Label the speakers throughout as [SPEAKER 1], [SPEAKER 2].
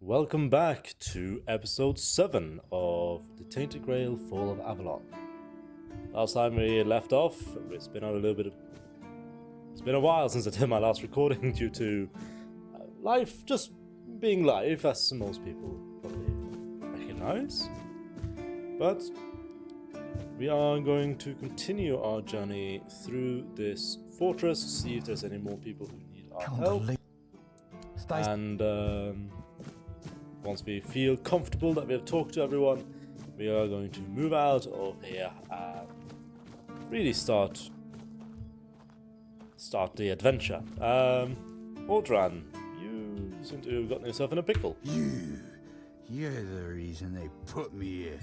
[SPEAKER 1] Welcome back to episode 7 of the Tainted Grail Fall of Avalon. Last time we left off, it's been a while since I did my last recording due to life just being life, as most people probably recognize. But we are going to continue our journey through this fortress, see if there's any more people who need our help. And once we feel comfortable that we have talked to everyone, we are going to move out of here and really start the adventure. Audran, you seem to have gotten yourself in a pickle.
[SPEAKER 2] You're the reason they put me here.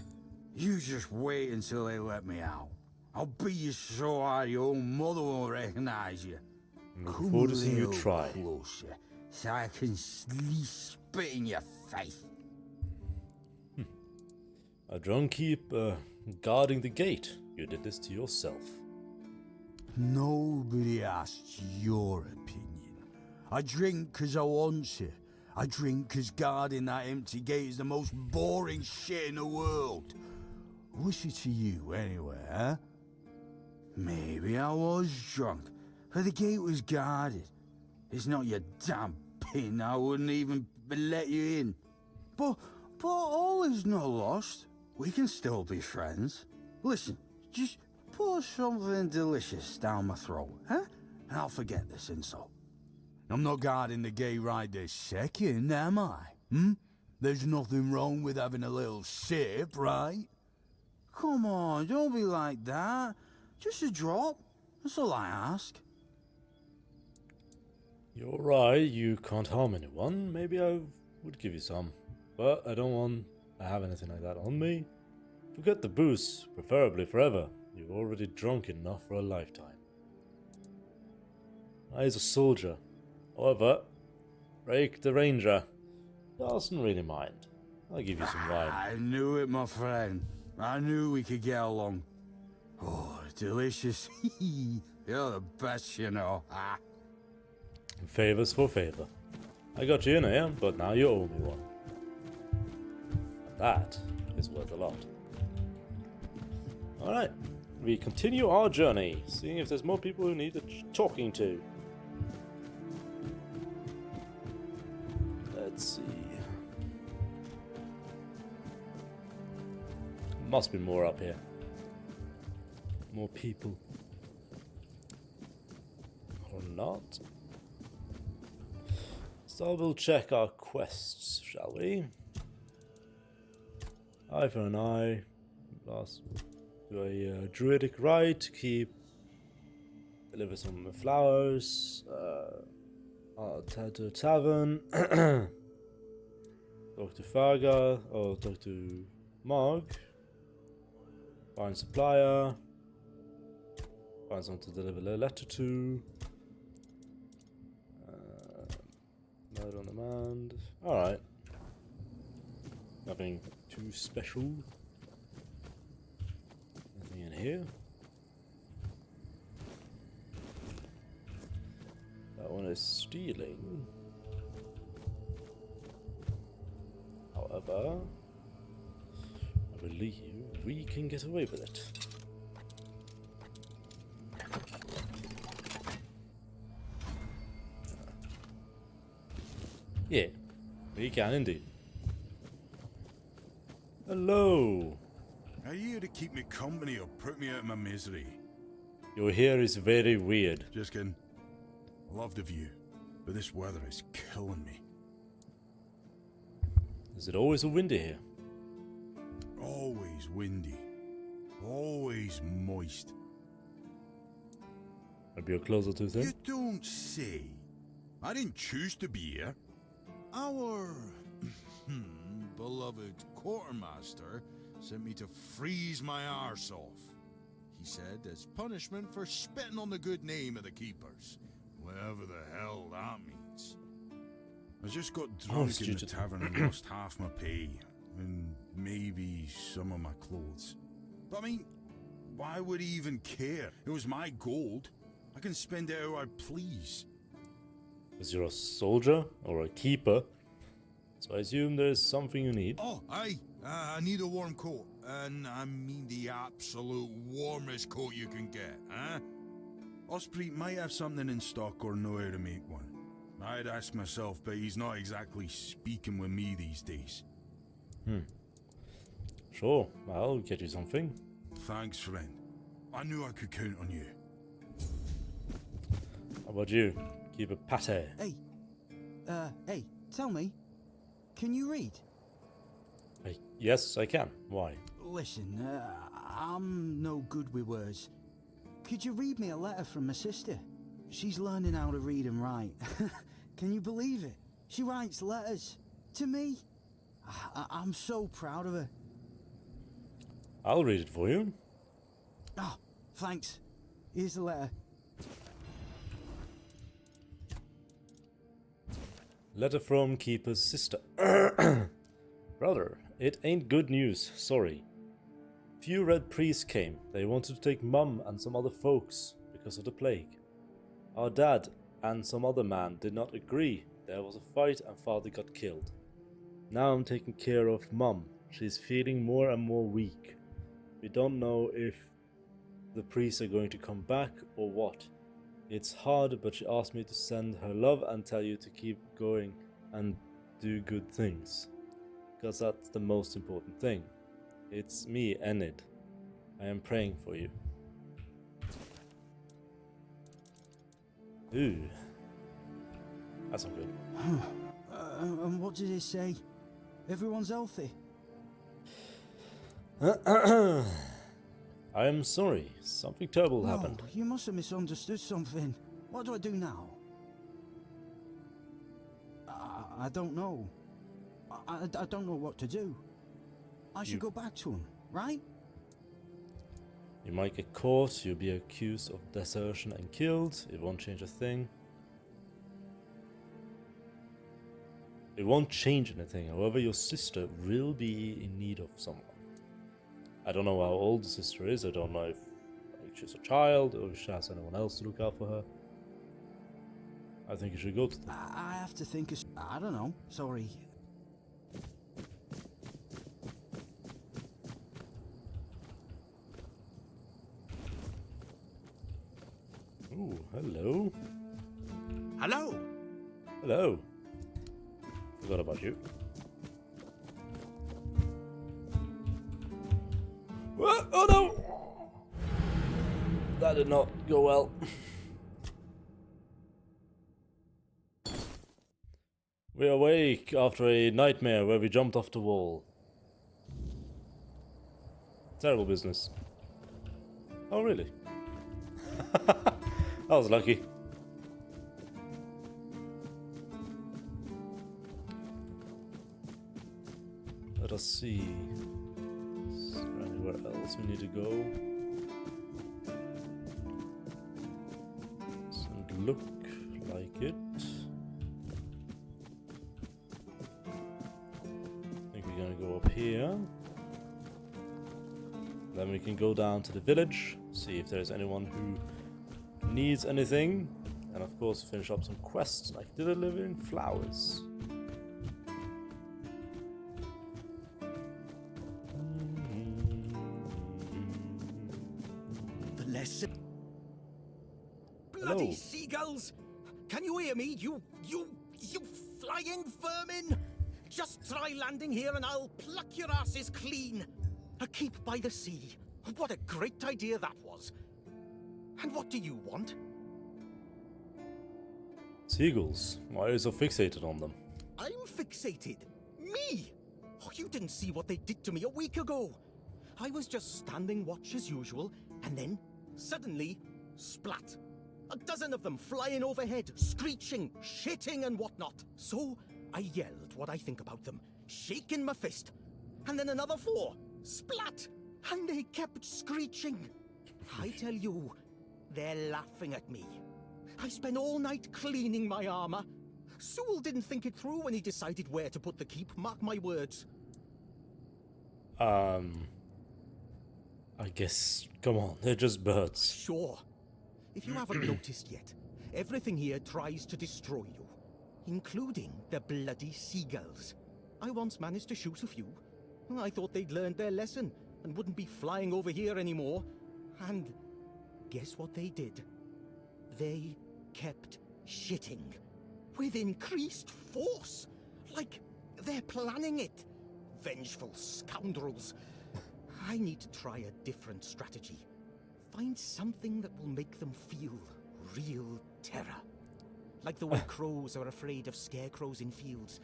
[SPEAKER 2] You just wait until they let me out. I'll beat you so hard your own mother won't recognize you.
[SPEAKER 1] I'm looking forward to seeing you try.
[SPEAKER 2] Closer, so I can spit in your face.
[SPEAKER 1] A drunk keep guarding the gate. You did this to yourself.
[SPEAKER 2] Nobody asked your opinion. I drink because I want to. I drink because guarding that empty gate is the most boring shit in the world. What's it to you anyway, huh? Maybe I was drunk, but the gate was guarded. It's not your damn pin, I wouldn't even let you in. But all is not lost. We can still be friends. Listen, just pour something delicious down my throat, huh? And I'll forget this insult. I'm not guarding the gate right this second, am I? There's nothing wrong with having a little sip, right? Come on, don't be like that. Just a drop. That's all I ask.
[SPEAKER 1] You're right, you can't harm anyone. Maybe I would give you some. But I don't want to have anything like that on me. Forget the booze, preferably forever. You're already drunk enough for a lifetime. He's a soldier. However, Rake the Ranger doesn't really mind. I'll give you some wine.
[SPEAKER 2] I knew it, my friend. I knew we could get along. Oh, delicious. You're the best, you know.
[SPEAKER 1] Favors for favor. I got you in here, but now you owe me one. That is worth a lot. Alright, we continue our journey, seeing if there's more people who need talking to. Let's see. Must be more up here. More people. Or not. So we'll check our quests, shall we? Eye for an eye. Last, do a druidic rite to keep. Deliver some flowers. To a tavern. Talk to Farga, or talk to Marg. Find supplier. Find someone to deliver a letter to. Murder on demand. Alright. Nothing too special. Nothing in here. That one is stealing. However, I believe we can get away with it. Yeah, we can indeed. Hello.
[SPEAKER 3] Are you here to keep me company or put me out of my misery?
[SPEAKER 1] Your hair is very weird.
[SPEAKER 3] Just kidding. Love the view, but this weather is killing me.
[SPEAKER 1] Is it always so windy here?
[SPEAKER 3] Always windy. Always moist.
[SPEAKER 1] Maybe you're closer to
[SPEAKER 3] You
[SPEAKER 1] them?
[SPEAKER 3] don't say. I didn't choose to be here. Our beloved quartermaster sent me to freeze my arse off. He said as punishment for spitting on the good name of the keepers, whatever the hell that means. I just got drunk in the tavern and lost half my pay, and maybe some of my clothes. But I mean, why would he even care? It was my gold. I can spend it how I please.
[SPEAKER 1] Is you're a soldier or a keeper? So I assume there's something you need.
[SPEAKER 3] Oh, aye. I need a warm coat. And I mean the absolute warmest coat you can get, huh? Osprey might have something in stock or know how to make one. I'd ask myself, but he's not exactly speaking with me these days.
[SPEAKER 1] Sure, I'll get you something.
[SPEAKER 3] Thanks, friend. I knew I could count on you.
[SPEAKER 1] How about you? Keep a pate.
[SPEAKER 2] Hey, tell me, can you read?
[SPEAKER 1] Yes, I can. Why?
[SPEAKER 2] Listen, I'm no good with words. Could you read me a letter from my sister? She's learning how to read and write. Can you believe it? She writes letters to me. I'm so proud of her.
[SPEAKER 1] I'll read it for you.
[SPEAKER 2] Oh, thanks. Here's the letter.
[SPEAKER 1] Letter from Keeper's sister. Brother, it ain't good news, sorry. Few red priests came. They wanted to take Mum and some other folks because of the plague. Our dad and some other man did not agree. There was a fight and father got killed. Now I'm taking care of Mum. She's feeling more and more weak. We don't know if the priests are going to come back or what. It's hard, but she asked me to send her love and tell you to keep going and do good things. Because that's the most important thing. It's me, Enid. I am praying for you. Ooh. That's not good.
[SPEAKER 2] And what did it say? Everyone's healthy?
[SPEAKER 1] I am sorry. Something terrible happened.
[SPEAKER 2] You must have misunderstood something. What do I do now? I don't know. I don't know what to do. I should go back to him, right?
[SPEAKER 1] You might get caught, you'll be accused of desertion and killed. It won't change a thing. It won't change anything. However, your sister will be in need of someone. I don't know how old the sister is. I don't know if she's a child or if she has anyone else to look out for her. I think you should go to them.
[SPEAKER 2] I have to think of... I don't know. Sorry.
[SPEAKER 1] Ooh, hello.
[SPEAKER 3] Hello?
[SPEAKER 1] Hello. Forgot about you. Oh no! That did not go well. We're awake after a nightmare where we jumped off the wall. Terrible business. Oh really? I was lucky. Let us see. Is there anywhere else we need to go? Doesn't look like it. I think we're gonna go up here. Then we can go down to the village, see if there's anyone who needs anything, and of course finish up some quests like delivering flowers.
[SPEAKER 4] The lesson.
[SPEAKER 1] Hello.
[SPEAKER 4] Bloody seagulls! Can you hear me? You flying vermin! Just try landing here and I'll pluck your asses clean. A keep by the sea. What a great idea that was. And what do you want?
[SPEAKER 1] Seagulls. Why are you so fixated on them?
[SPEAKER 4] I'm fixated. Me? Oh, you didn't see what they did to me a week ago. I was just standing watch as usual, and then, suddenly, splat. A dozen of them flying overhead, screeching, shitting and whatnot. So, I yelled what I think about them, shaking my fist. And then another 4, splat! And they kept screeching. I tell you, they're laughing at me. I spent all night cleaning my armor. Sewell didn't think it through when he decided where to put the keep, mark my words.
[SPEAKER 1] I guess, come on, they're just birds.
[SPEAKER 4] Sure. If you haven't noticed yet, everything here tries to destroy you, including the bloody seagulls. I once managed to shoot a few. I thought they'd learned their lesson and wouldn't be flying over here anymore. And guess what they did? They kept shitting. With increased force. Like they're planning it. Vengeful scoundrels. I need to try a different strategy. Find something that will make them feel real terror. Like the way crows are afraid of scarecrows in fields.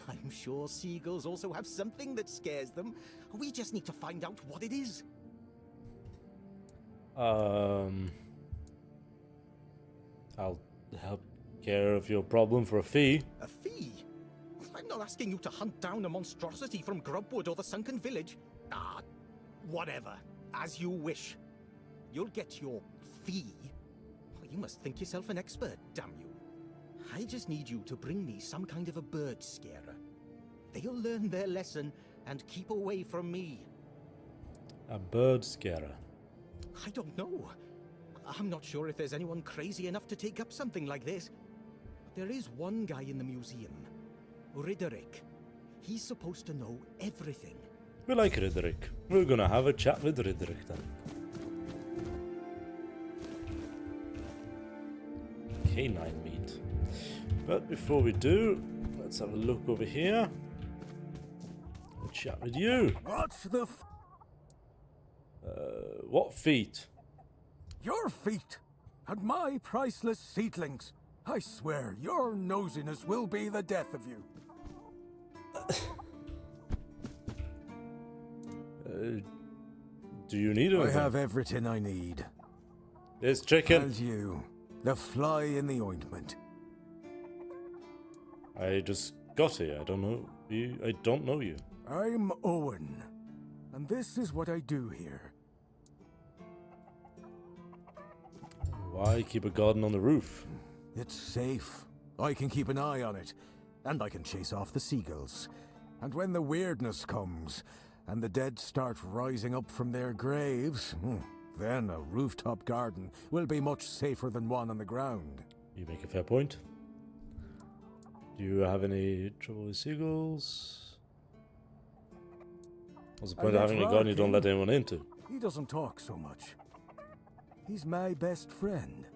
[SPEAKER 4] I'm sure seagulls also have something that scares them. We just need to find out what it is.
[SPEAKER 1] I'll help care of your problem for a fee.
[SPEAKER 4] A fee? I'm not asking you to hunt down a monstrosity from Grubwood or the Sunken Village. Ah, whatever. As you wish. You'll get your fee. You must think yourself an expert, damn you. I just need you to bring me some kind of a bird scarer. They'll learn their lesson and keep away from me.
[SPEAKER 1] A bird scarer.
[SPEAKER 4] I don't know. I'm not sure if there's anyone crazy enough to take up something like this. There is one guy in the museum. Riderick. He's supposed to know everything.
[SPEAKER 1] We like Riderick. We're gonna have a chat with Riderick then. Canine meat. But before we do, let's have a look over here. I'll chat with you.
[SPEAKER 2] What's the
[SPEAKER 1] What feet?
[SPEAKER 2] Your feet and my priceless seedlings. I swear your nosiness will be the death of you.
[SPEAKER 1] Do you need anything?
[SPEAKER 2] I have everything I need.
[SPEAKER 1] This chicken.
[SPEAKER 2] And you, the fly in the ointment.
[SPEAKER 1] I just got here. I don't know you. I don't know you.
[SPEAKER 2] I'm Owen, and this is what I do here.
[SPEAKER 1] Why keep a garden on the roof?
[SPEAKER 2] It's safe. I can keep an eye on it, and I can chase off the seagulls. And when the weirdness comes, and the dead start rising up from their graves, then a rooftop garden will be much safer than one on the ground.
[SPEAKER 1] You make a fair point. Do you have any trouble with seagulls? What's the point of having a garden you don't let anyone into?
[SPEAKER 2] He doesn't talk so much. He's my best friend.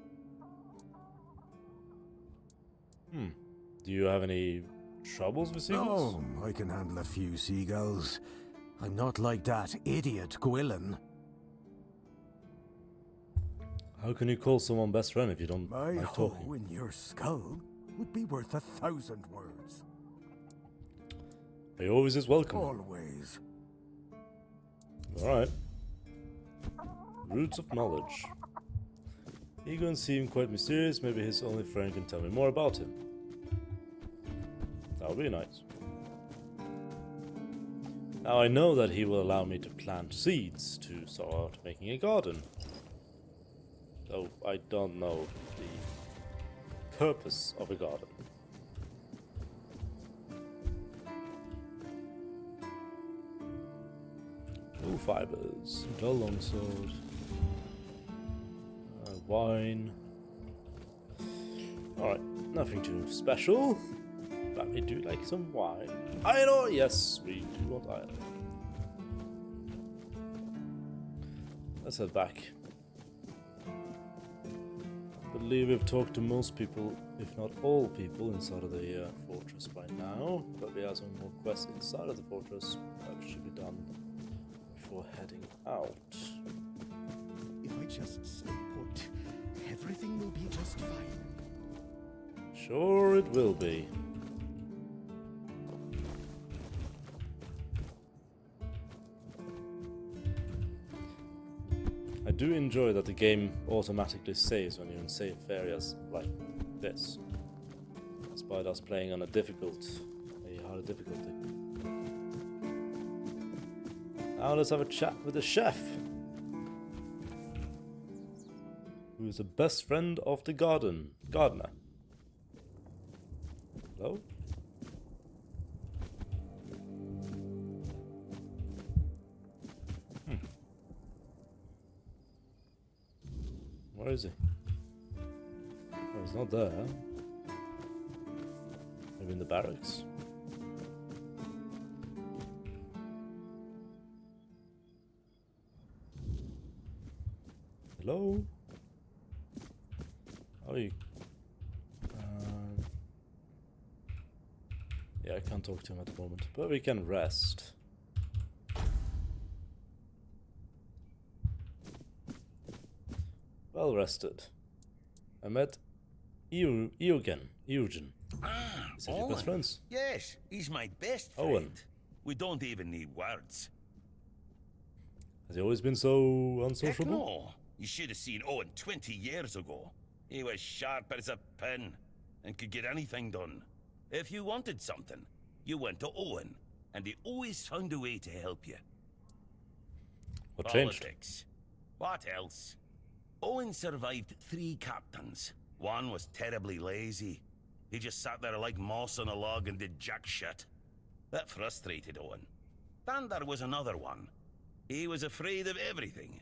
[SPEAKER 1] Do you have any troubles with seagulls?
[SPEAKER 2] Oh, I can handle a few seagulls. I'm not like that idiot Gwilyn.
[SPEAKER 1] How can you call someone best friend if you don't
[SPEAKER 2] My
[SPEAKER 1] like
[SPEAKER 2] hoe
[SPEAKER 1] talking?
[SPEAKER 2] in your skull would be worth 1,000 words.
[SPEAKER 1] He always is welcome.
[SPEAKER 2] Always.
[SPEAKER 1] Alright. Roots of knowledge. Egon seemed quite mysterious. Maybe his only friend can tell me more about him. That would be nice. Now I know that he will allow me to plant seeds to start making a garden. Though I don't know the purpose of a garden. Wool fibers, dull longsword, wine. Alright, nothing too special. But we do like some wine. Iron, yes, we do want iron. Let's head back. I believe we've talked to most people, if not all people, inside of the fortress by now. But we have some more quests inside of the fortress that should be done before heading out.
[SPEAKER 4] If I just stay put, everything will be just fine.
[SPEAKER 1] Sure it will be. I do enjoy that the game automatically saves when you're in safe areas like this, despite us playing on a harder difficulty. Now let's have a chat with the chef, who is the best friend of the gardener. Hello? Where is he? Oh, he's not there. Maybe in the barracks. Hello? Oh, you... yeah, I can't talk to him at the moment, but we can rest. Well rested. I met Eugen.
[SPEAKER 5] Ah,
[SPEAKER 1] Is that your best
[SPEAKER 5] Owen.
[SPEAKER 1] friends?
[SPEAKER 5] Yes, he's my best friend.
[SPEAKER 1] Owen.
[SPEAKER 5] We don't even need words.
[SPEAKER 1] Has he always been so
[SPEAKER 5] Heck
[SPEAKER 1] unsociable?
[SPEAKER 5] no. You should have seen Owen 20 years ago. He was sharp as a pin and could get anything done. If you wanted something, you went to Owen, and he always found a way to help you.
[SPEAKER 1] What changed?
[SPEAKER 5] Politics. What else? Owen survived 3 captains. One was terribly lazy. He just sat there like moss on a log and did jack shit. That frustrated Owen. Then there was another one. He was afraid of everything.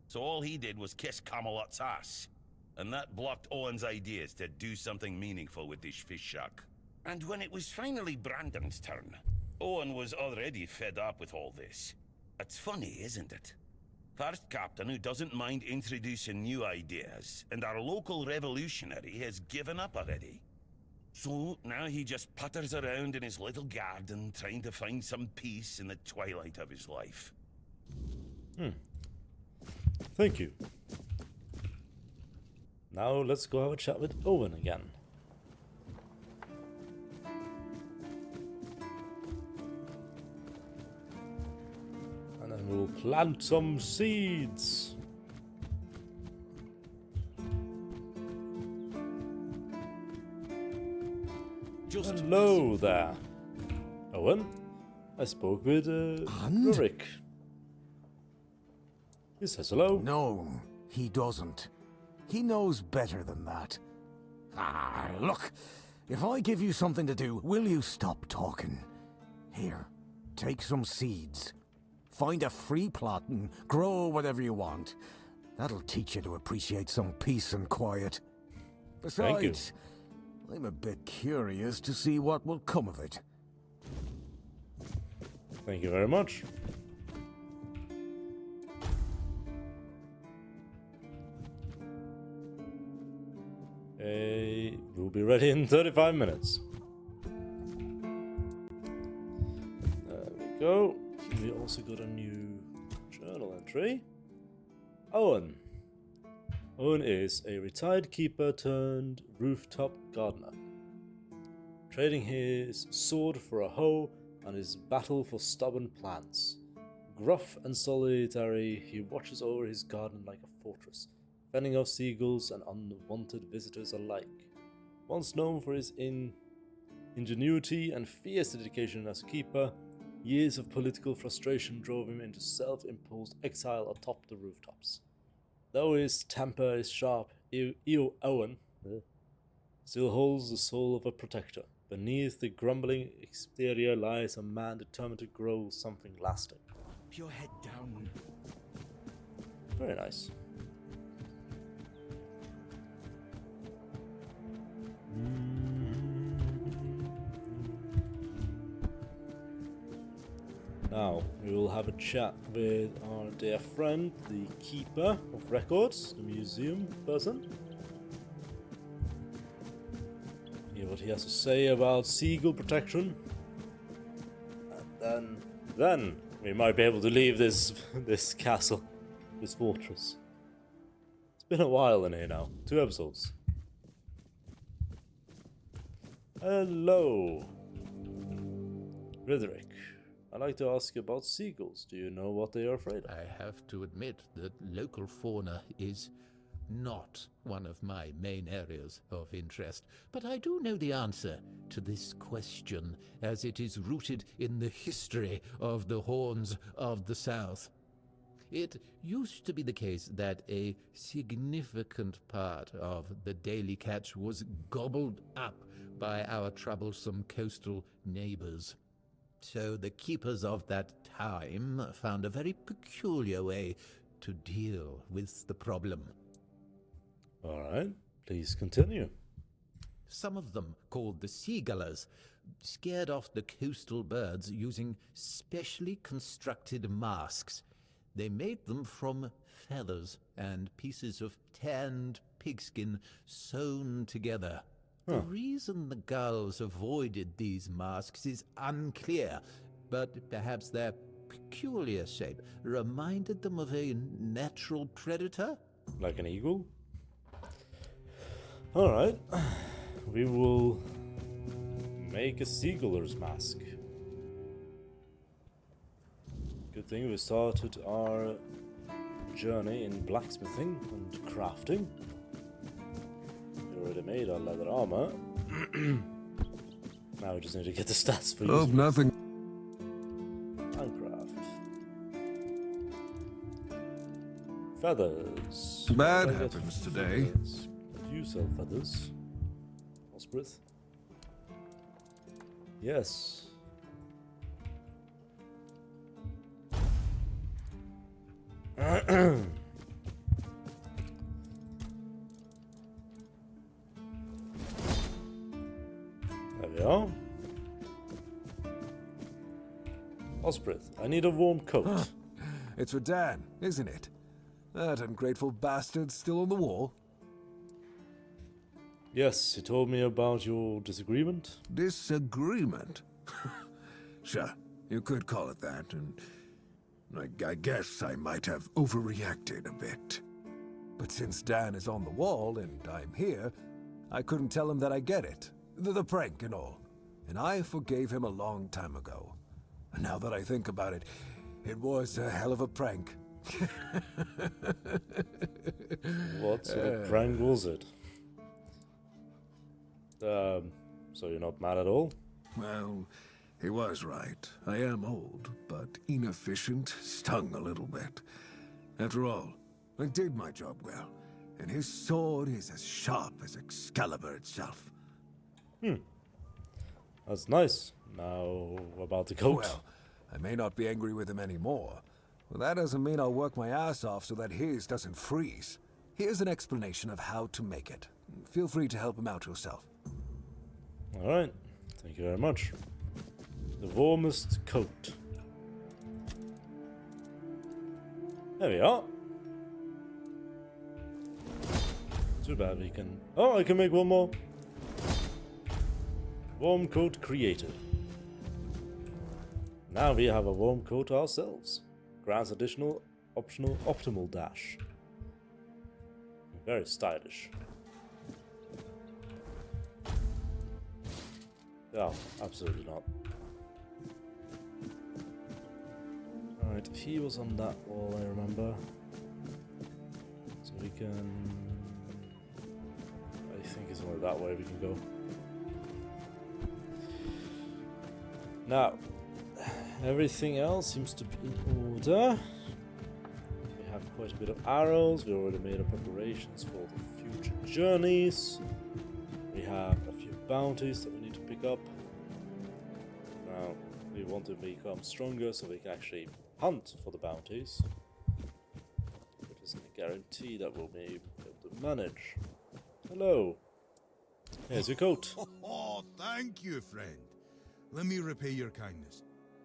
[SPEAKER 5] So all he did was kiss Camelot's ass. And that blocked Owen's ideas to do something meaningful with his fish shack. And when it was finally Brandon's turn, Owen was already fed up with all this. It's funny, isn't it? First captain who doesn't mind introducing new ideas, and our local revolutionary has given up already. So now he just putters around in his little garden trying to find some peace in the twilight of his life.
[SPEAKER 1] Thank you. Now let's go have a chat with Owen again. And then we'll plant some seeds. Hello there, Owen. I spoke with Rurik. He says hello.
[SPEAKER 2] No, he doesn't. He knows better than that. Ah, look. If I give you something to do, will you stop talking? Here, take some seeds. Find a free plot and grow whatever you want. That'll teach you to appreciate some peace and quiet.
[SPEAKER 1] Thank you.
[SPEAKER 2] Besides, I'm a bit curious to see what will come of it.
[SPEAKER 1] Thank you very much. We'll be ready in 35 minutes. There we go. We also got a new journal entry. Owen. Owen is a retired keeper turned rooftop gardener, trading his sword for a hoe and his battle for stubborn plants. Gruff and solitary, he watches over his garden like a fortress, fending off seagulls and unwanted visitors alike. Once known for his ingenuity and fierce dedication as a keeper, years of political frustration drove him into self-imposed exile atop the rooftops. Though his temper is sharp, Owen still holds the soul of a protector. Beneath the grumbling exterior lies a man determined to grow something lasting.
[SPEAKER 4] Keep your head down.
[SPEAKER 1] Very nice. Now, we will have a chat with our dear friend, the Keeper of Records, the museum person. Hear what he has to say about seagull protection. And then we might be able to leave this castle, this fortress. It's been a while in here now. 2 episodes. Hello, Riderick. I'd like to ask you about seagulls. Do you know what they are afraid of?
[SPEAKER 6] I have to admit that local fauna is not one of my main areas of interest, but I do know the answer to this question, as it is rooted in the history of the Horns of the South. It used to be the case that a significant part of the daily catch was gobbled up by our troublesome coastal neighbors. So the keepers of that time found a very peculiar way to deal with the problem.
[SPEAKER 1] All right, please continue.
[SPEAKER 6] Some of them, called the seagullers, scared off the coastal birds using specially constructed masks. They made them from feathers and pieces of tanned pigskin sewn together. The reason the gulls avoided these masks is unclear, but perhaps their peculiar shape reminded them of a natural predator?
[SPEAKER 1] Like an eagle? Alright. We will make a seagull's mask. Good thing we started our journey in blacksmithing and crafting. We already made our leather armor. Now we just need to get the stats for
[SPEAKER 7] Oh,
[SPEAKER 1] using
[SPEAKER 7] nothing.
[SPEAKER 1] Minecraft. Feathers.
[SPEAKER 7] Bad
[SPEAKER 1] What do I get
[SPEAKER 7] happens
[SPEAKER 1] for
[SPEAKER 7] today.
[SPEAKER 1] feathers? Do you sell feathers? Osprith? Yes. There we are. Osprith, I need a warm coat.
[SPEAKER 7] It's for Dan, isn't it? That ungrateful bastard's still on the wall.
[SPEAKER 1] Yes, he told me about your disagreement.
[SPEAKER 7] Disagreement? Sure, you could call it that, and I guess I might have overreacted a bit. But since Dan is on the wall and I'm here, I couldn't tell him that I get it. The prank and all. And I forgave him a long time ago. And now that I think about it, it was a hell of a prank.
[SPEAKER 1] What sort of prank was it? So you're not mad at all?
[SPEAKER 7] Well, he was right. I am old, but inefficient, stung a little bit. After all, I did my job well, and his sword is as sharp as Excalibur itself.
[SPEAKER 1] That's nice. Now, about the coat.
[SPEAKER 7] Well, I may not be angry with him anymore, but that doesn't mean I'll work my ass off so that his doesn't freeze. Here's an explanation of how to make it. Feel free to help him out yourself.
[SPEAKER 1] Alright, thank you very much. The warmest coat. There we are. Too bad we can... Oh, I can make one more. Warm coat created. Now we have a warm coat ourselves. Grants additional optional optimal dash. Very stylish. Oh, absolutely not. Alright, he was on that wall, I remember. So we can... I think it's only that way we can go. Now, everything else seems to be in order. We have quite a bit of arrows. We already made our preparations for the future journeys. We have a few bounties that we need to pick up. Now, we want to become stronger so we can actually hunt for the bounties. It isn't a guarantee that we'll be able to manage. Hello. Here's your coat.
[SPEAKER 3] Oh, thank you, friend. Let me repay your kindness.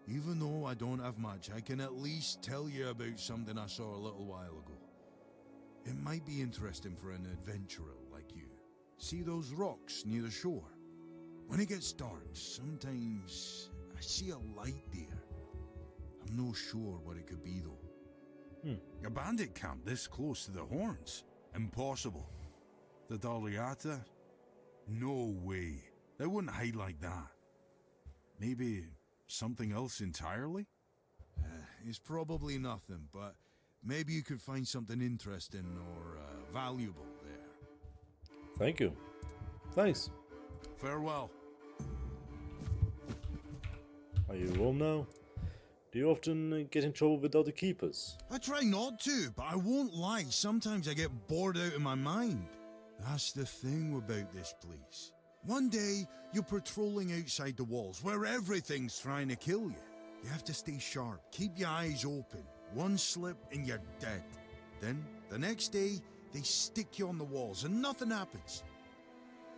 [SPEAKER 3] Even though I don't have much, I can at least tell you about something I saw a little while ago. It might be interesting for an adventurer like you. See those rocks near the shore? When it gets dark, sometimes I see a light there. I'm no sure what it could be, though. A bandit camp this close to the Horns? Impossible. The Daliata? No way. They wouldn't hide like that. Maybe something else entirely? It's probably nothing, but maybe you could find something interesting or valuable there.
[SPEAKER 1] Thank you. Thanks.
[SPEAKER 3] Farewell.
[SPEAKER 1] Are you warm now? Do you often get in trouble with other keepers?
[SPEAKER 3] I try not to, but I won't lie. Sometimes I get bored out of my mind. That's the thing about this place. One day, you're patrolling outside the walls, where everything's trying to kill you. You have to stay sharp, keep your eyes open. One slip and you're dead. Then, the next day, they stick you on the walls and nothing happens.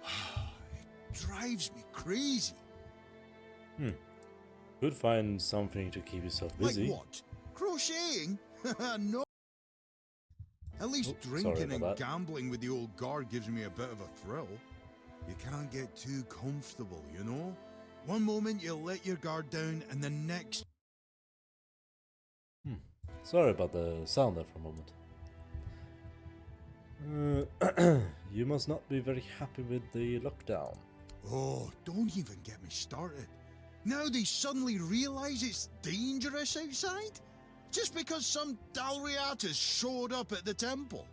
[SPEAKER 3] It drives me crazy.
[SPEAKER 1] Could find something to keep yourself busy.
[SPEAKER 3] Like what? Crocheting? No. At least
[SPEAKER 1] Oh, sorry
[SPEAKER 3] drinking and
[SPEAKER 1] about that.
[SPEAKER 3] gambling with the old guard gives me a bit of a thrill. You can't get too comfortable, you know? One moment you let your guard down, and the next...
[SPEAKER 1] Sorry about the sound there for a moment. You must not be very happy with the lockdown.
[SPEAKER 3] Oh, don't even get me started. Now they suddenly realize it's dangerous outside? Just because some Dalriatas showed up at the temple.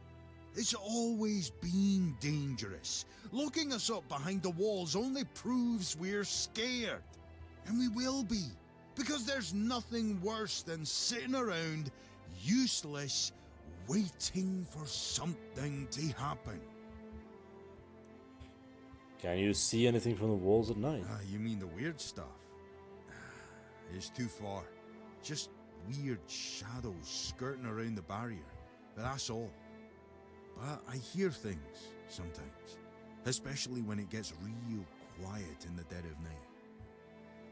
[SPEAKER 3] It's always been dangerous. Locking us up behind the walls only proves we're scared. And we will be. Because there's nothing worse than sitting around, useless, waiting for something to happen.
[SPEAKER 1] Can you see anything from the walls at night?
[SPEAKER 3] You mean the weird stuff? It's too far. Just weird shadows skirting around the barrier. But that's all. But I hear things sometimes. Especially when it gets real quiet in the dead of night.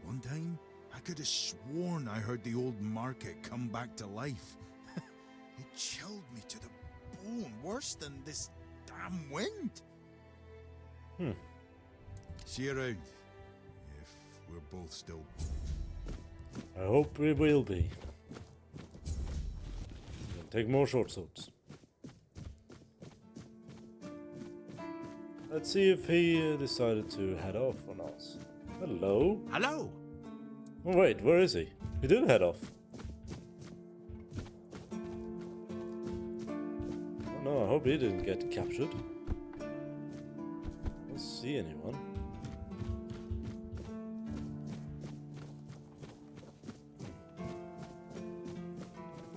[SPEAKER 3] One time, I could have sworn I heard the old market come back to life. It chilled me to the bone, worse than this damn wind. See you around. If we're both still...
[SPEAKER 1] I hope we will be. Take more short swords. Let's see if he decided to head off or not. Hello?
[SPEAKER 4] Hello.
[SPEAKER 1] Oh wait, where is he? He did head off. Oh no, I hope he didn't get captured. Don't see anyone.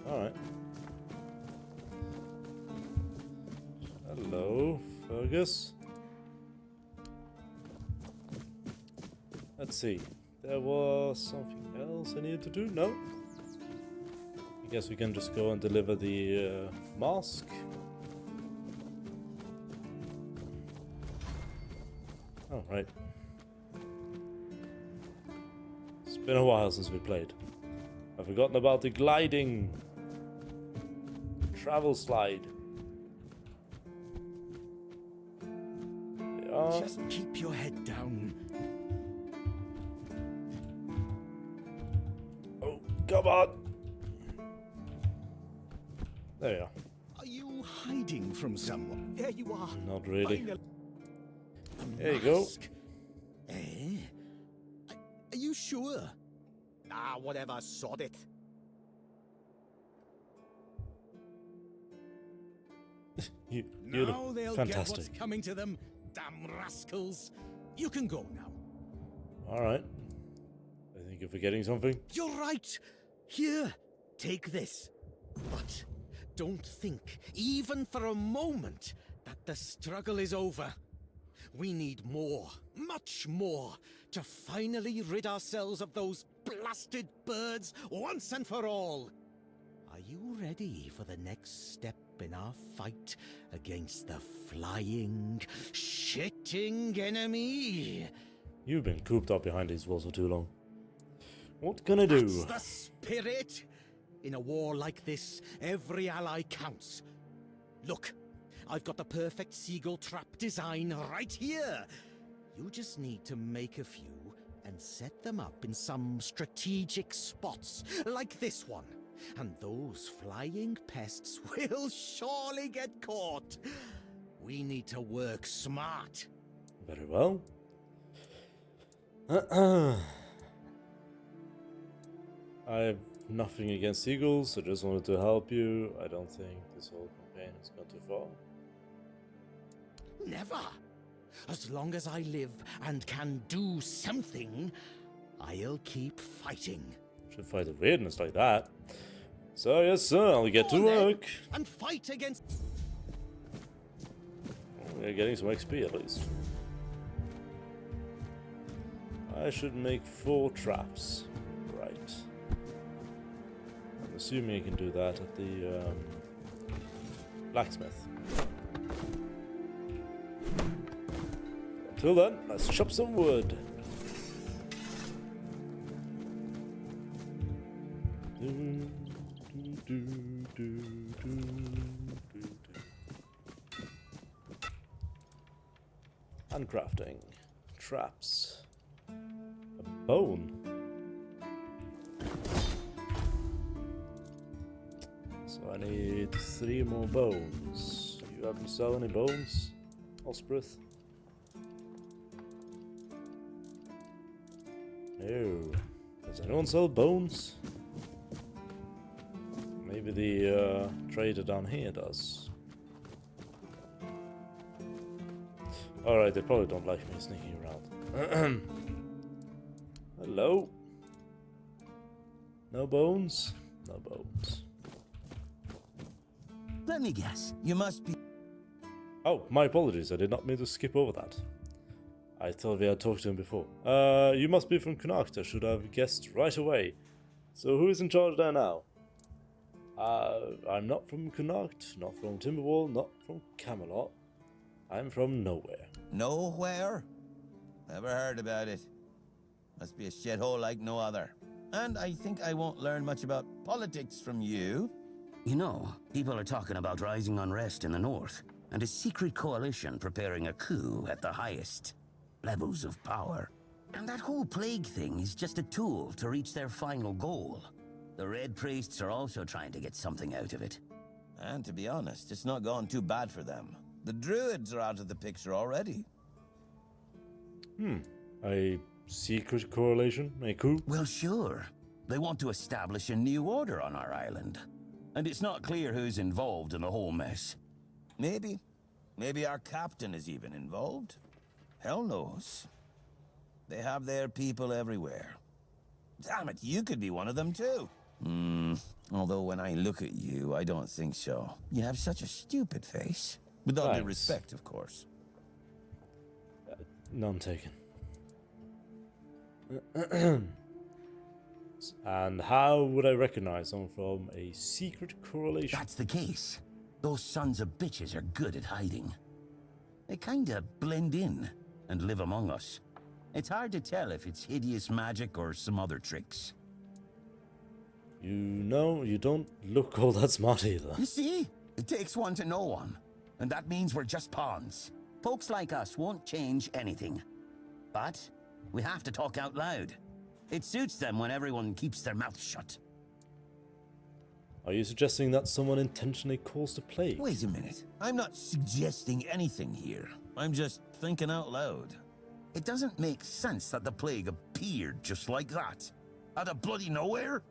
[SPEAKER 1] Alright. Hello, Fergus. Let's see. There was something else I needed to do? No? I guess we can just go and deliver the mask. Oh, right. It's been a while since we played. I've forgotten about the gliding travel slide. They are.
[SPEAKER 4] Just keep your head down.
[SPEAKER 1] Oh, come on! There you are.
[SPEAKER 4] Are you hiding from someone? There you are.
[SPEAKER 1] Not really.
[SPEAKER 4] Finally.
[SPEAKER 1] There you go.
[SPEAKER 4] Mask. Eh? Are you sure? Ah, whatever, sod it.
[SPEAKER 1] You
[SPEAKER 4] Now
[SPEAKER 1] look
[SPEAKER 4] they'll get
[SPEAKER 1] fantastic.
[SPEAKER 4] what's coming to them. Damn rascals. You can go now.
[SPEAKER 1] Alright. I think you're forgetting something.
[SPEAKER 4] You're right. Here, take this. But don't think, even for a moment, that the struggle is over. We need more, much more, to finally rid ourselves of those blasted birds once and for all. Are you ready for the next step in our fight against the flying, shitting enemy?
[SPEAKER 1] You've been cooped up behind these walls for too long. What can I do?
[SPEAKER 4] That's the spirit. In a war like this, every ally counts. Look, I've got the perfect seagull trap design right here. You just need to make a few and set them up in some strategic spots, like this one. And those flying pests will surely get caught. We need to work smart.
[SPEAKER 1] Very well. I have nothing against seagulls, I just wanted to help you. I don't think this whole campaign has gone too far.
[SPEAKER 4] Never. As long as I live and can do something, I'll keep fighting.
[SPEAKER 1] Should fight a weirdness like that. So yes sir, I'll get to
[SPEAKER 4] Go on then,
[SPEAKER 1] work.
[SPEAKER 4] and fight against...
[SPEAKER 1] We're getting some XP at least. I should make 4 traps. Right. I'm assuming I can do that at the blacksmith. Until then, let's chop some wood. Handcrafting. Traps. A bone. So I need 3 more bones. You happen to sell any bones, Osprith? No. Does anyone sell bones? Maybe the trader down here does. Alright, they probably don't like me sneaking around. Hello? No bones? No bones.
[SPEAKER 4] Let me guess. You must be.
[SPEAKER 1] Oh, my apologies. I did not mean to skip over that. I thought we had talked to him before. You must be from Connacht. I should have guessed right away. So who is in charge there now? I'm not from Connacht, not from Timberwall, not from Camelot. I'm from nowhere.
[SPEAKER 8] Nowhere? Never heard about it. Must be a shithole like no other. And I think I won't learn much about politics from you.
[SPEAKER 5] You know, people are talking about rising unrest in the north, and a secret coalition preparing a coup at the highest levels of power. And that whole plague thing is just a tool to reach their final goal. The Red Priests are also trying to get something out of it.
[SPEAKER 8] And to be honest, it's not gone too bad for them. The Druids are out of the picture already.
[SPEAKER 1] A secret correlation? A coup?
[SPEAKER 5] Well, sure. They want to establish a new order on our island. And it's not clear who's involved in the whole mess.
[SPEAKER 8] Maybe. Maybe our captain is even involved. Hell knows. They have their people everywhere. Damn it, you could be one of them too. Although when I look at you, I don't think so. You have such a stupid face. With all due
[SPEAKER 1] Thanks.
[SPEAKER 8] respect, of course.
[SPEAKER 1] None taken. And how would I recognize someone from a secret correlation?
[SPEAKER 5] That's the case. Those sons of bitches are good at hiding. They kinda blend in and live among us. It's hard to tell if it's hideous magic or some other tricks.
[SPEAKER 1] You know, you don't look all that smart either.
[SPEAKER 5] You see? It takes one to know one. And that means we're just pawns. Folks like us won't change anything. But we have to talk out loud. It suits them when everyone keeps their mouth shut.
[SPEAKER 1] Are you suggesting that someone intentionally caused the plague?
[SPEAKER 8] Wait a minute. I'm not suggesting anything here. I'm just thinking out loud.
[SPEAKER 5] It doesn't make sense that the plague appeared just like that. Out of bloody nowhere?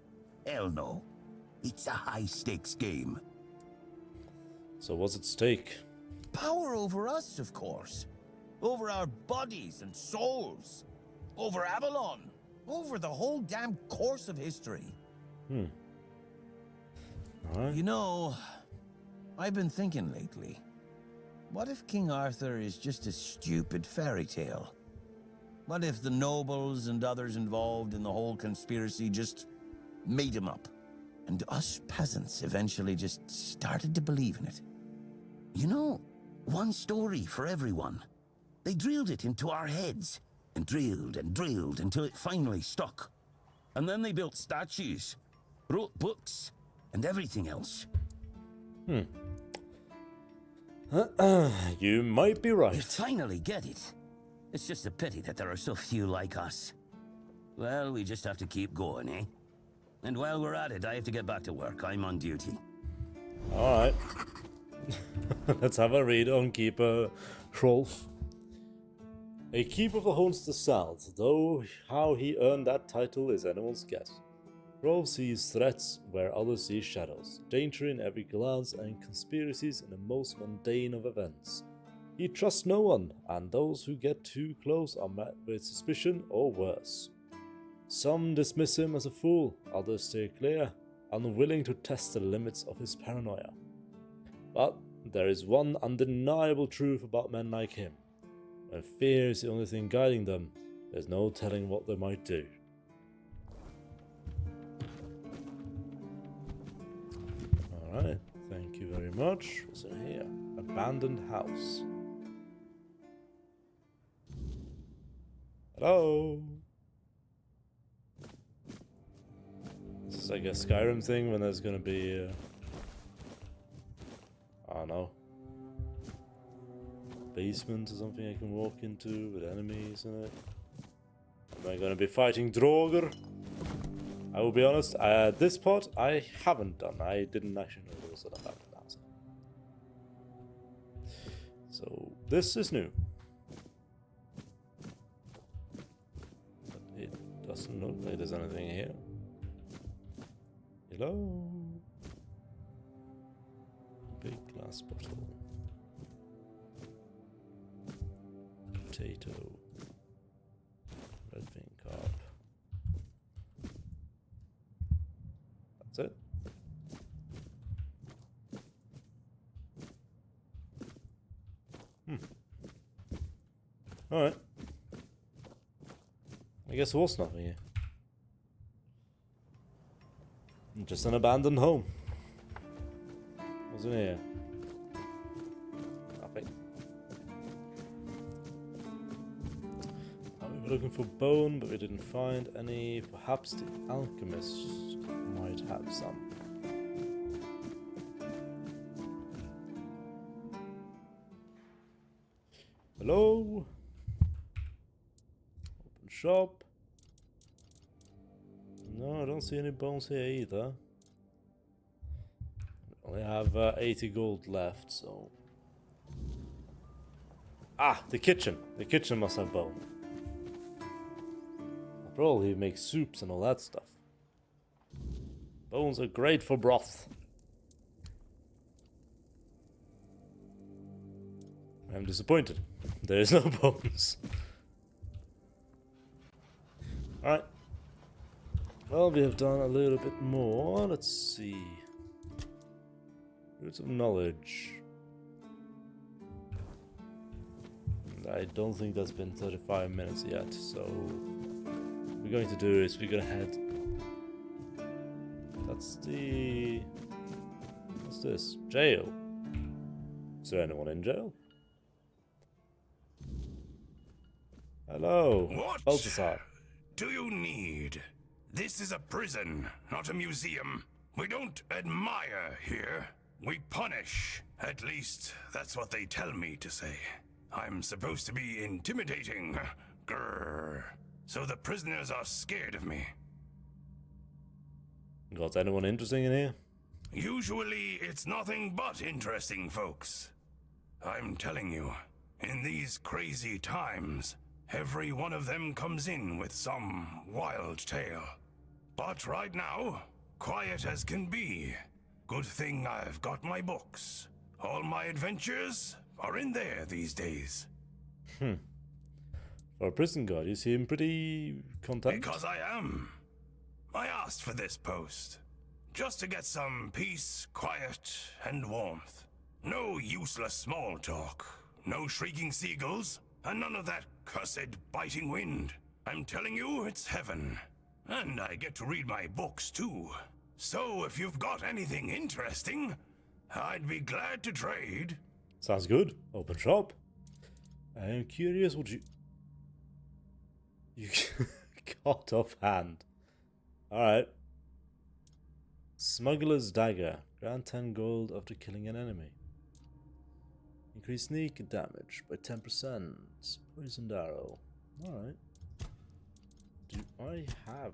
[SPEAKER 5] Hell no. It's a high-stakes game.
[SPEAKER 1] So what's at stake?
[SPEAKER 8] Power over us, of course. Over our bodies and souls. Over Avalon. Over the whole damn course of history.
[SPEAKER 1] Alright.
[SPEAKER 8] You know, I've been thinking lately. What if King Arthur is just a stupid fairy tale? What if the nobles and others involved in the whole conspiracy just made him up? And us peasants eventually just started to believe in it.
[SPEAKER 5] You know, one story for everyone. They drilled it into our heads, and drilled until it finally stuck. And then they built statues, wrote books, and everything else.
[SPEAKER 1] You might be
[SPEAKER 5] They
[SPEAKER 1] right.
[SPEAKER 5] finally get it. It's just a pity that there are so few like us. Well, we just have to keep going, eh? And while we're at it, I have to get back to work. I'm on duty.
[SPEAKER 1] Alright. Let's have a read on Keeper Hrolf. A keeper of the haunts the south, though how he earned that title is anyone's guess. Hrolf sees threats where others see shadows, danger in every glance, and conspiracies in the most mundane of events. He trusts no one, and those who get too close are met with suspicion or worse. Some dismiss him as a fool, others stay clear, unwilling to test the limits of his paranoia. But there is one undeniable truth about men like him. When fear is the only thing guiding them, there's no telling what they might do. Alright, thank you very much. What's in here? Abandoned house. Hello? This It's like a Skyrim thing when there's gonna be, I don't know, a basement or something I can walk into with enemies in it. Am I gonna be fighting Draugr? I will be honest, this part I haven't done. I didn't actually know there was an abandoned house. So this is new. But it doesn't look like there's anything here. Hello? Big glass bottle. Potato. Redfin carp. That's it. Alright. I guess there was nothing here. Just an abandoned home. What's in here? Nothing. We were looking for bone, but we didn't find any. Perhaps the alchemist might have some. Hello? Open shop. No, I don't see any bones here either. I only have 80 gold left, so... Ah, the kitchen. The kitchen must have bone. After all, he makes soups and all that stuff. Bones are great for broth. I'm disappointed. There is no bones. Alright. Well, we have done a little bit more. Let's see. Roots of knowledge. And I don't think that's been 35 minutes yet, so what we're going to do is we're gonna head. That's the. What's this? Jail. Is there anyone in jail? Hello.
[SPEAKER 9] What
[SPEAKER 1] Balthazar.
[SPEAKER 9] do you need? This is a prison, not a museum. We don't admire here. We punish. At least, that's what they tell me to say. I'm supposed to be intimidating. Grrr. So the prisoners are scared of me.
[SPEAKER 1] Got anyone interesting in here?
[SPEAKER 9] Usually, it's nothing but interesting folks. I'm telling you, in these crazy times, every one of them comes in with some wild tale. But right now, quiet as can be. Good thing I've got my books. All my adventures are in there these days.
[SPEAKER 1] For a prison guard, you seem pretty content.
[SPEAKER 9] Because I am. I asked for this post. Just to get some peace, quiet, and warmth. No useless small talk. No shrieking seagulls. And none of that cursed biting wind. I'm telling you, it's heaven. And I get to read my books, too. So if you've got anything interesting, I'd be glad to trade.
[SPEAKER 1] Sounds good. Open shop. I'm curious what you got offhand. Alright. Smuggler's Dagger. Grant 10 gold after killing an enemy. Increase sneak damage by 10%. Poisoned arrow. Alright. Do I have...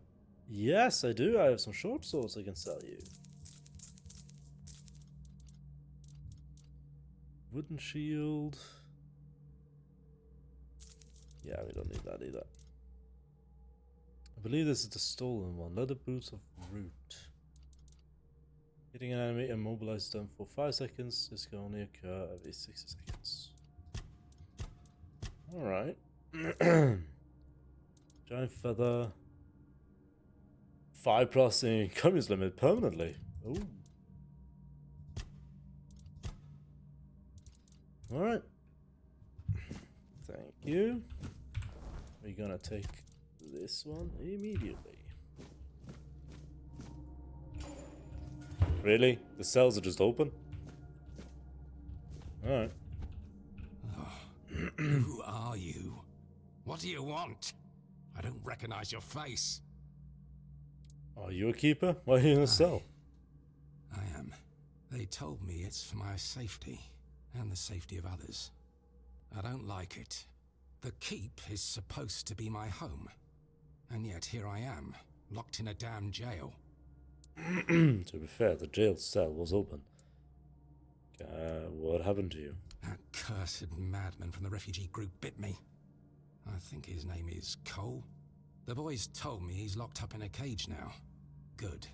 [SPEAKER 1] Yes, I do. I have some short swords I can sell you. Wooden shield. Yeah, we don't need that either. I believe this is the stolen one. Leather boots of root. Hitting an enemy immobilizes them for 5 seconds. This can only occur every 60 seconds. Alright. Giant feather. 5+ income limit permanently. Ooh. Alright. Thank you. We're gonna take this one immediately. Really? The cells are just open? Alright.
[SPEAKER 10] Who are you? What do you want? I don't recognize your face.
[SPEAKER 1] Are you a keeper? Why are you in a cell?
[SPEAKER 10] I am. They told me it's for my safety, and the safety of others. I don't like it. The keep is supposed to be my home, and yet here I am, locked in a damn jail.
[SPEAKER 1] To be fair, the jail cell was open. What happened to you?
[SPEAKER 10] That cursed madman from the refugee group bit me. I think his name is Cole. The boys told me he's locked up in a cage now. Good.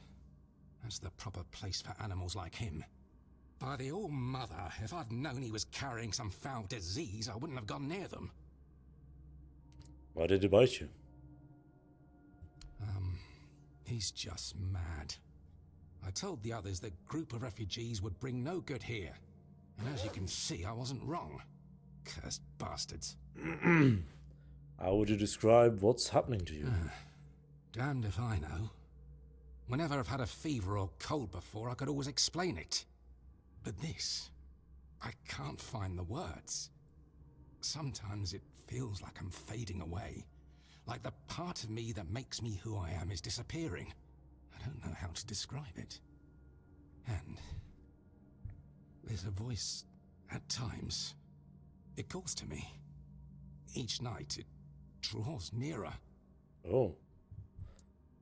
[SPEAKER 10] That's the proper place for animals like him. By the All-Mother, if I'd known he was carrying some foul disease, I wouldn't have gone near them.
[SPEAKER 1] Why did he bite you?
[SPEAKER 10] He's just mad. I told the others the group of refugees would bring no good here. And as you can see, I wasn't wrong. Cursed bastards.
[SPEAKER 1] How would you describe what's happening to you?
[SPEAKER 10] Damned if I know. Whenever I've had a fever or cold before, I could always explain it. But this, I can't find the words. Sometimes it feels like I'm fading away. Like the part of me that makes me who I am is disappearing. I don't know how to describe it. And there's a voice at times. It calls to me. Each night it draws nearer.
[SPEAKER 1] Oh.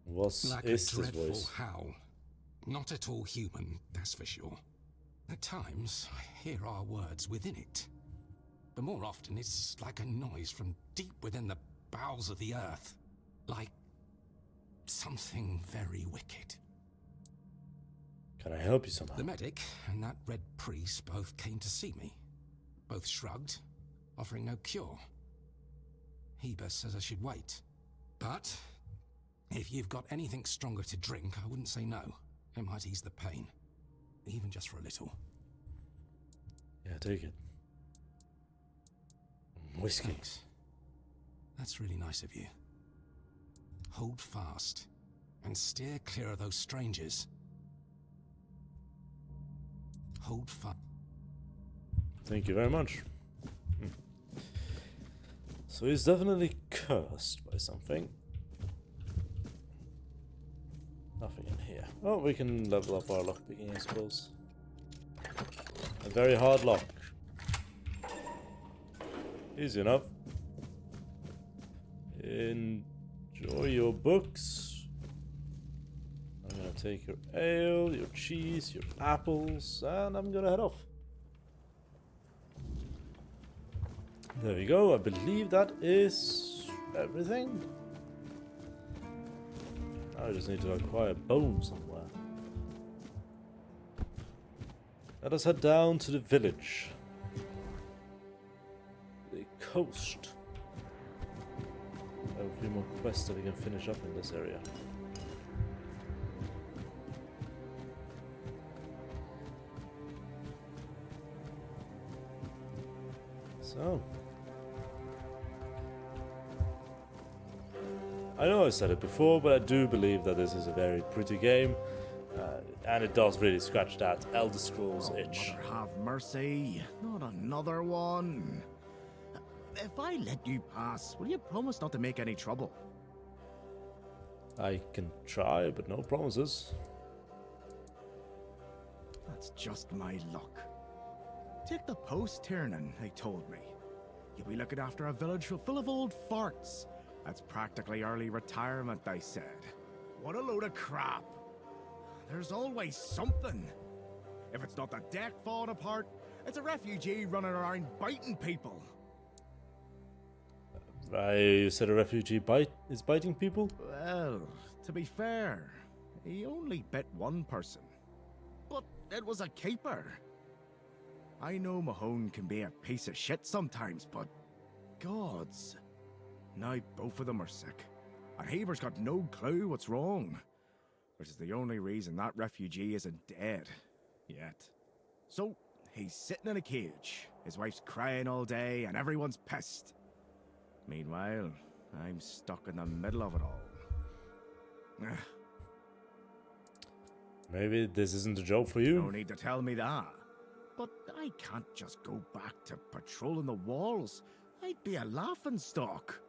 [SPEAKER 1] What
[SPEAKER 10] Like
[SPEAKER 1] is
[SPEAKER 10] a
[SPEAKER 1] this
[SPEAKER 10] dreadful
[SPEAKER 1] voice?
[SPEAKER 10] howl. Not at all human, that's for sure. At times, I hear our words within it. But more often, it's like a noise from deep within the bowels of the earth. Like something very wicked.
[SPEAKER 1] Can I help you somehow?
[SPEAKER 10] The medic and that red priest both came to see me. Both shrugged, offering no cure. Heber says I should wait. But if you've got anything stronger to drink, I wouldn't say no. It might ease the pain. Even just for a little.
[SPEAKER 1] Yeah, take it. Whiskey.
[SPEAKER 10] Thanks. That's really nice of you. Hold fast and steer clear of those strangers. Hold fast.
[SPEAKER 1] Thank you very much. So he's definitely cursed by something. Nothing in here. Oh, we can level up our lockpicking, I suppose. A very hard lock. Easy enough. Enjoy your books. I'm gonna take your ale, your cheese, your apples, and I'm gonna head off. There we go. I believe that is everything. I just need to acquire bone somewhere. Let us head down to the village. The coast. I have a few more quests that we can finish up in this area. So. I know I said it before, but I do believe that this is a very pretty game. And it does really scratch that Elder Scrolls itch.
[SPEAKER 4] Mother have mercy. Not another one. If I let you pass, will you promise not to make any trouble?
[SPEAKER 1] I can try, but no promises.
[SPEAKER 4] That's just my luck. Take the post, Tiernan, they told me. You'll be looking after a village full of old farts. That's practically early retirement, they said. What a load of crap. There's always something. If it's not the deck falling apart, it's a refugee running around biting people.
[SPEAKER 1] You said a refugee is biting people?
[SPEAKER 4] Well, to be fair, he only bit one person. But it was a keeper. I know Mahone can be a piece of shit sometimes, but gods. Now both of them are sick. And Heber's got no clue what's wrong. Which is the only reason that refugee isn't dead. Yet. So, he's sitting in a cage. His wife's crying all day and everyone's pissed. Meanwhile, I'm stuck in the middle of it all.
[SPEAKER 1] Maybe this isn't a job for you.
[SPEAKER 4] No need to tell me that. But I can't just go back to patrolling the walls. I'd be a laughingstock.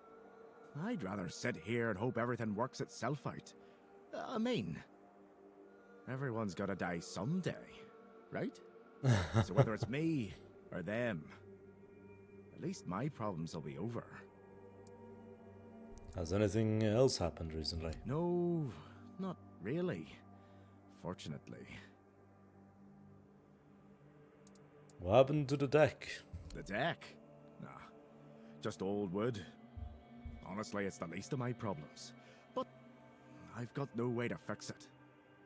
[SPEAKER 4] I'd rather sit here and hope everything works itself out. I mean, everyone's gotta die someday, right? So whether it's me or them, at least my problems will be over.
[SPEAKER 1] Has anything else happened recently?
[SPEAKER 4] No, not really. Fortunately.
[SPEAKER 1] What happened to the deck?
[SPEAKER 4] The deck? Nah, just old wood. Honestly, it's the least of my problems. But I've got no way to fix it.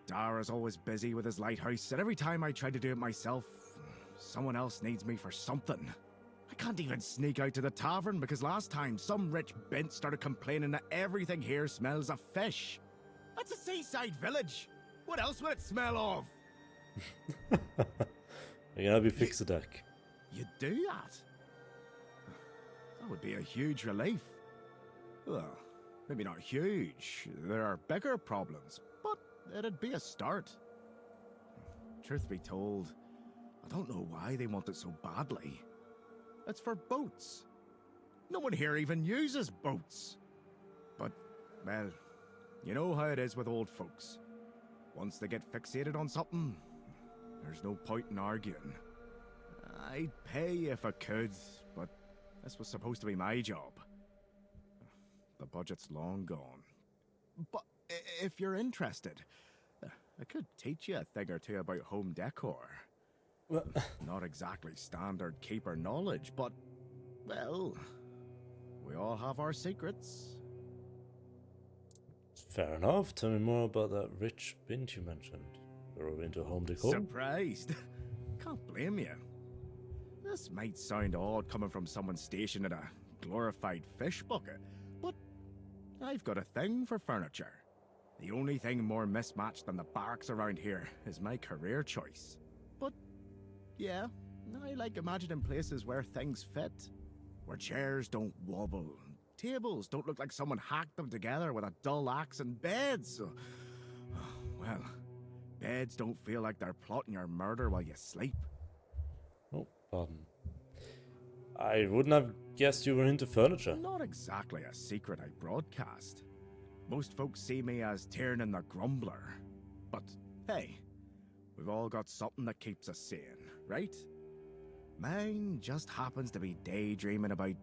[SPEAKER 4] Dara's always busy with his lighthouse, and every time I try to do it myself, someone else needs me for something. I can't even sneak out to the tavern because last time some rich bint started complaining that everything here smells of fish. That's a seaside village. What else would it smell of?
[SPEAKER 1] I can help you fix the deck.
[SPEAKER 4] You do that? That would be a huge relief. Well, maybe not huge. There are bigger problems, but it'd be a start. Truth be told, I don't know why they want it so badly. It's for boats. No one here even uses boats. But, well, you know how it is with old folks. Once they get fixated on something, there's no point in arguing. I'd pay if I could, but this was supposed to be my job. The budget's long gone. But if you're interested, I could teach you a thing or two about home decor. Not exactly standard keeper knowledge, but, well, we all have our secrets.
[SPEAKER 1] Fair enough. Tell me more about that rich bint you mentioned. You're into home decor?
[SPEAKER 4] Surprised? Can't blame you. This might sound odd coming from someone stationed in a glorified fish bucket, but I've got a thing for furniture. The only thing more mismatched than the barracks around here is my career choice. But, yeah, I like imagining places where things fit. Where chairs don't wobble, tables don't look like someone hacked them together with a dull axe, and beds, well, beds don't feel like they're plotting your murder while you sleep.
[SPEAKER 1] Oh, pardon. I wouldn't have guessed you were into furniture.
[SPEAKER 4] Not exactly a secret I broadcast. Most folks see me as Tiernan the Grumbler. But, hey, we've all got something that keeps us sane, right? Mine just happens to be daydreaming about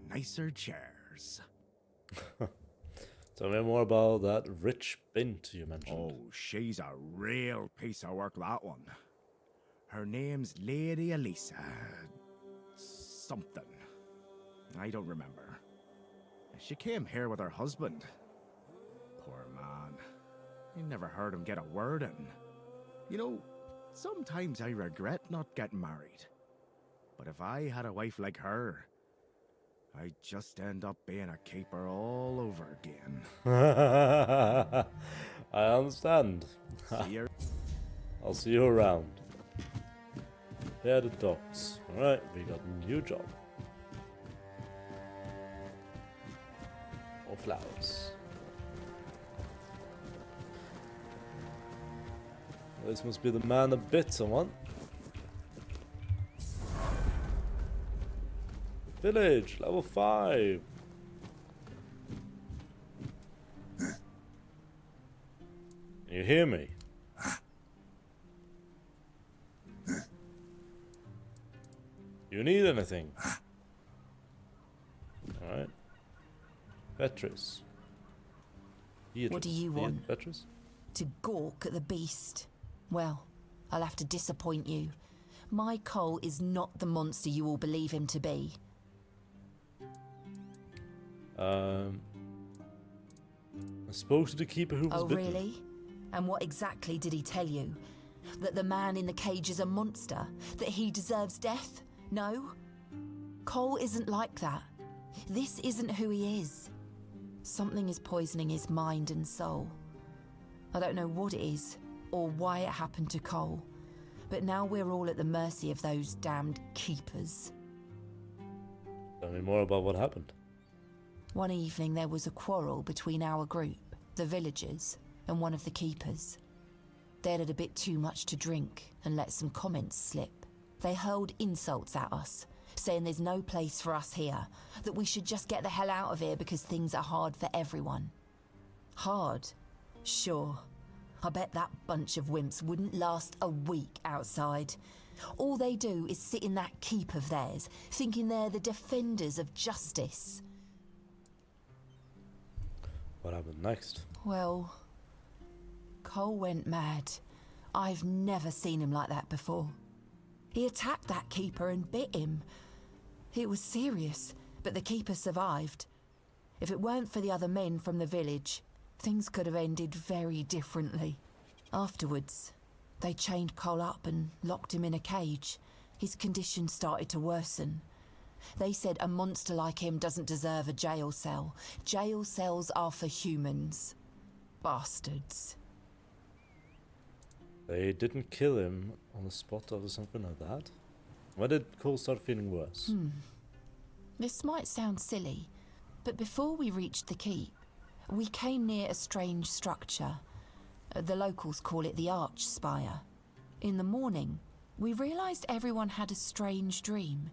[SPEAKER 4] nicer chairs.
[SPEAKER 1] Tell me more about that rich bint you mentioned.
[SPEAKER 4] Oh, she's a real piece of work, that one. Her name's Lady Elisa. Something. I don't remember. She came here with her husband. Poor man. I never heard him get a word in. You know, sometimes I regret not getting married. But if I had a wife like her, I'd just end up being a keeper all over again.
[SPEAKER 1] I understand.
[SPEAKER 4] See you.
[SPEAKER 1] I'll see you around. Here are the docks. Alright, we got a new job. More flowers. This must be the man that bit someone. Village, level 5. You hear me? You need anything? Alright. Beatrice.
[SPEAKER 11] What do you want?
[SPEAKER 1] Beatrice?
[SPEAKER 11] To gawk at the beast? Well, I'll have to disappoint you. My Cole is not the monster you all believe him to be.
[SPEAKER 1] I spoke to the keeper who was
[SPEAKER 11] Oh,
[SPEAKER 1] bitten.
[SPEAKER 11] really? And what exactly did he tell you? That the man in the cage is a monster? That he deserves death? No? Cole isn't like that. This isn't who he is. Something is poisoning his mind and soul. I don't know what it is, or why it happened to Cole. But now we're all at the mercy of those damned keepers.
[SPEAKER 1] Tell me more about what happened.
[SPEAKER 11] One evening there was a quarrel between our group, the villagers, and one of the keepers. They'd had a bit too much to drink and let some comments slip. They hurled insults at us, saying there's no place for us here, that we should just get the hell out of here because things are hard for everyone. Hard? Sure. I bet that bunch of wimps wouldn't last a week outside. All they do is sit in that keep of theirs, thinking they're the defenders of justice.
[SPEAKER 1] What happened next?
[SPEAKER 11] Well, Cole went mad. I've never seen him like that before. He attacked that keeper and bit him. It was serious, but the keeper survived. If it weren't for the other men from the village, things could have ended very differently. Afterwards, they chained Cole up and locked him in a cage. His condition started to worsen. They said a monster like him doesn't deserve a jail cell. Jail cells are for humans. Bastards.
[SPEAKER 1] They didn't kill him on the spot or something like that? When did Cole start feeling worse?
[SPEAKER 11] This might sound silly, but before we reached the keep, we came near a strange structure. The locals call it the Arch Spire. In the morning, we realised everyone had a strange dream,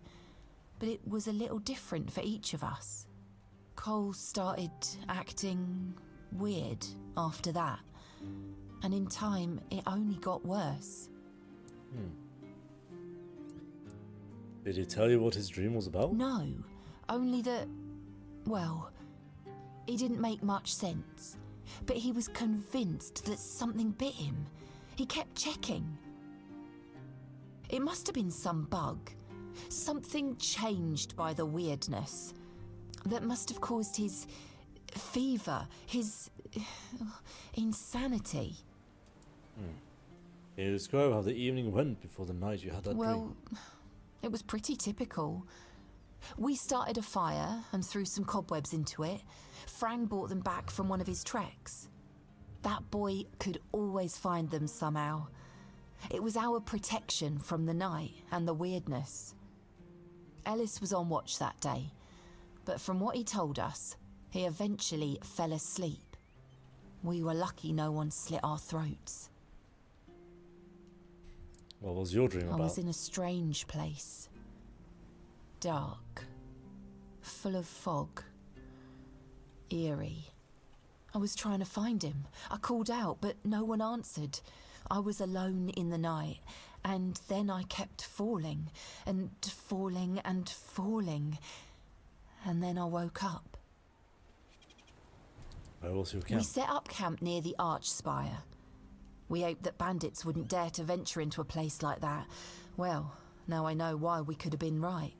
[SPEAKER 11] but it was a little different for each of us. Cole started acting weird after that, and in time it only got worse.
[SPEAKER 1] Did he tell you what his dream was about?
[SPEAKER 11] No, only that, well, it didn't make much sense, but he was convinced that something bit him. He kept checking. It must have been some bug. Something changed by the weirdness that must have caused his fever, his insanity.
[SPEAKER 1] Can you describe how the evening went before the night you had that dream?
[SPEAKER 11] Well, it was pretty typical. We started a fire and threw some cobwebs into it. Frang brought them back from one of his treks. That boy could always find them somehow. It was our protection from the night and the weirdness. Ellis was on watch that day, but from what he told us, he eventually fell asleep. We were lucky no one slit our throats.
[SPEAKER 1] What was your dream
[SPEAKER 11] I
[SPEAKER 1] about?
[SPEAKER 11] was in a strange place. Dark. Full of fog. Eerie. I was trying to find him. I called out, but no one answered. I was alone in the night, and then I kept falling, and falling, and falling. And then I woke up.
[SPEAKER 1] Where was your
[SPEAKER 11] We
[SPEAKER 1] camp?
[SPEAKER 11] set up camp near the Arch Spire. We hoped that bandits wouldn't dare to venture into a place like that. Well, now I know why we could have been right.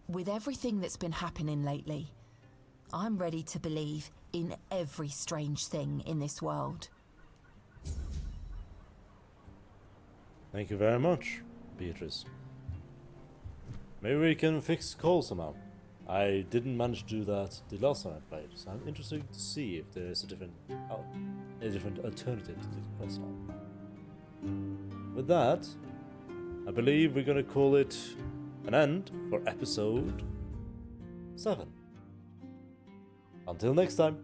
[SPEAKER 11] With everything that's been happening lately, I'm ready to believe in every strange thing in this world.
[SPEAKER 1] Thank you very much, Beatrice. Maybe we can fix Cole somehow. I didn't manage to do that the last time I played, so I'm interested to see if there's a different alternative to the quest line. With that, I believe we're gonna call it an end for episode 7. Until next time.